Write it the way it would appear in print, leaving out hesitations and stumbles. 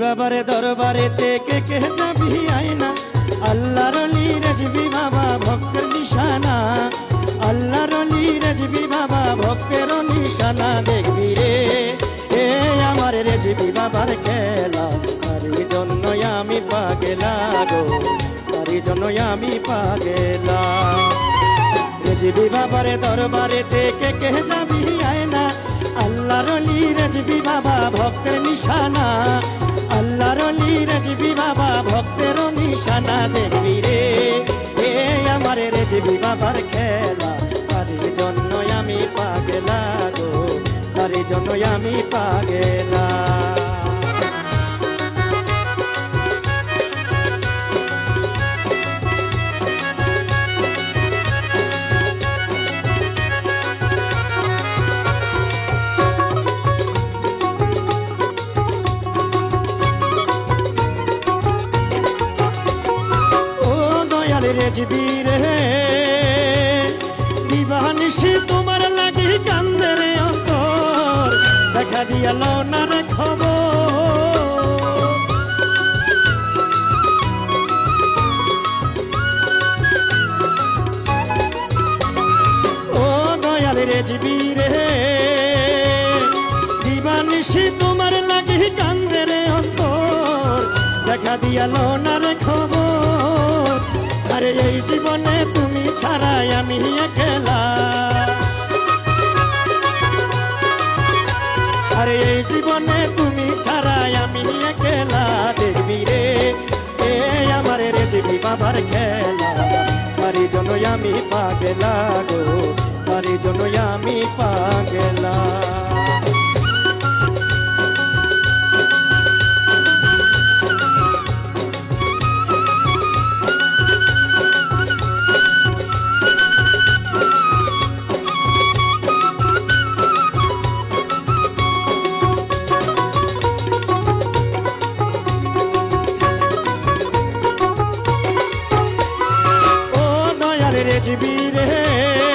বাবারে দরবারেতে কে যাবি আয়না, আল্লাহর অলি রেজবি বাবা ভক্তের নিশানা, আল্লাহর অলি রেজবি বাবা ভক্তের নিশানা। দেখবি রে এ আমার রেজবি বাবার খেলা, তারই জন্য আমি পাগলা গো, তারই জন্য আমি পাগলা। রেজবি বাবারে দরবারেতে কে যাবি আয়না, আল্লাহর অলি রেজবি বাবা ভক্তের নিশানা, আল্লাহর অলি রেজবি বাবা ভক্তের নিশানা। দেখবি রে এ আমার রেজবি বাবার খেলা, তারই জন্য আমি পাগলা গো, তারই জন্য আমি পাগলা। রেজবি রে দিবানিশি তোমার লাগি কান্দে রে অন্তর, দেখা দিয়া লও না রে খবর। ও দয়াল রেজবি রে দিবানিশি তোমার লাগি কান্দে রে অন্তর, দেখা দিয়া লও না রে খবর। আরে এই জীবনে তুমি ছাড়াই আমি একলা, আরে এই জীবনে তুমি ছাড়াই আমি একলা। দেখবি রে এ আমার রেজবি বাবার খেলা, তারই জন্য আমি পাগলা গো, তারই জন্য আমি পাগলা। রেজবি রে